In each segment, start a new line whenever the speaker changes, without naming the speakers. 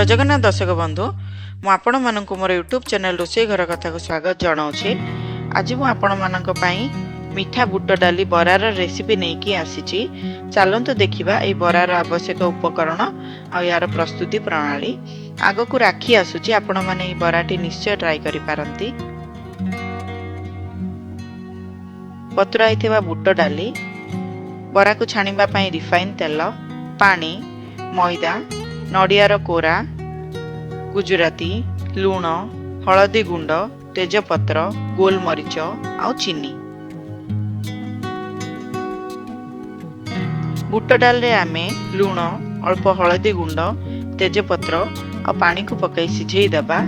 जय जगन्नाथ दर्शक बंधु मु आपण मानक मोर यूट्यूब चैनल रोषे घर कथा को स्वागत जनाऊे। आज मु आपण मानक पई मीठा बुट डाली बरार रेसिपी नहीं आसी। चलतु देखा ये बरार आवश्यक उपकरण आ यार प्रस्तुति प्रणाली। आग को राखी आसूची आपण माने बराटी निश्चय ट्राई करि पारंती। पतुराइथिबा बुट डाली बरा को छाणिबा पई रिफाइन तेल पानी मैदा नड़ियार कोरा गुजराती लुण हलदी गुंड तेजपत्र गोलमरीच आउ चीनी। बुट डाल रे आमे लुण अल्प हलदी गुंड तेजपत्र आ पानी को पकई सिझेई दबा।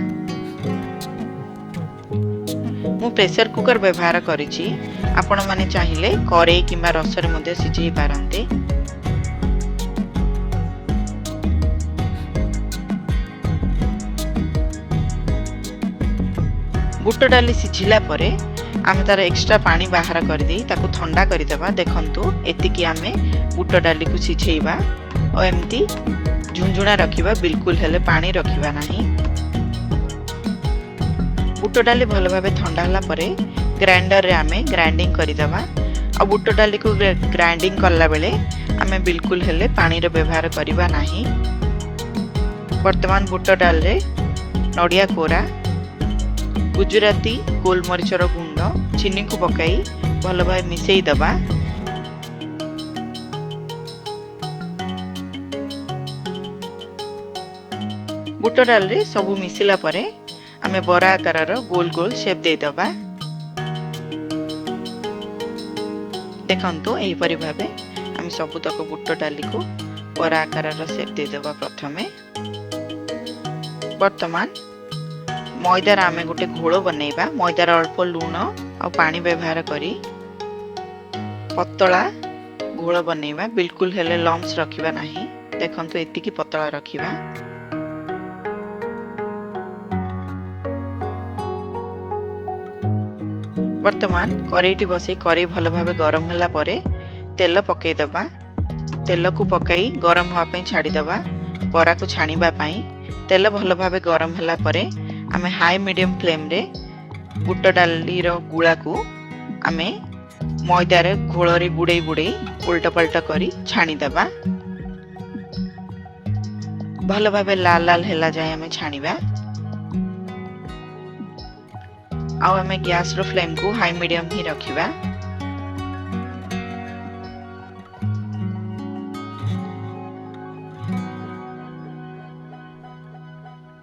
मु प्रेशर कुकर व्यवहार करिछि। आपण माने चाहिले करेई किंबा रसरे मध्ये सिझेई पारंते। बुट डाली सिझिला परे आमे तार एक्स्ट्रा पानी बाहर कर दे ताको ठंडा कर देबा। देखंतु एतिकी आमे बुट डाली को सिझेइबा और एमती झुंझुणा रखिबा, बिल्कुल हेले पानी रखिबा नाही। बुट डाली भल भाबे ठंडा हला परे ग्राइंडर रे आमे ग्राइंडिंग कर देबा। आ बुट डाली को ग्राइंडिंग करला बेले आमे बिल्कुल हेले पानी रे व्यवहार करिबा नाही। वर्तमान बुट डाल रे नड़िया कोरा गुजराती गोलमरीचर गुंड चीनी को पकाई भल भाई मिसई दबा। बुट डाल रे सबु मिसिला परे आमे बरा आकार गोल गोल शेप दे दबा। देखंतु एही परि भाबे आमे सबु तक बुट डाली को बरा आकार शेप दे दबा। प्रथमे वर्तमान मैदार आमे गोटे घोल बनैबा। मैदार अल्प लुण आ पानी व्यवहार करी पतला घोल बनैबा। बिल्कुल हेले लम्स रखिबा नाही। देखंतु एतिकी पतला रखिबा। वर्तमान करेईटी बसई करेई भल भाबे गरम होला परे तेल पकई दबा। तेल को पकई गरम होआ पई छाडी दबा। बरा को छाणीबा पई तेल भल भाबे गरम होला परे आमे हाई मीडियम फ्लेम रे बुट डाली रो गुळा को आमे मैदा रे घोल रे बुडई बुडई उल्टा पलटा करी छाणी दबा। भल भाबे लाल लाल हेला जाय आमे छाणीबा। आउ आमे गैस रो फ्लेम को हाई मीडियम ही रखिबा।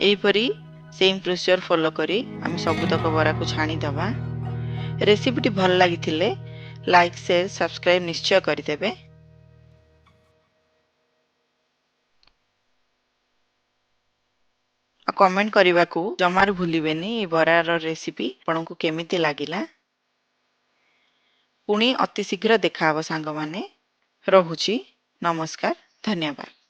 एई परी सेम प्रोसीजर फॉलो करी आमे सब तक बरा को छाणी दबा। रेसिपीटी भल लागिथिले लाइक शेयर सब्सक्राइब निश्चय करि देबे। आ कमेंट करबा को जमार भूलिबेनी ए बरार रेसिपी आपनको केमिति लागिला। पुणी अति शीघ्र देखाहब सांग माने। रहुची नमस्कार धन्यवाद।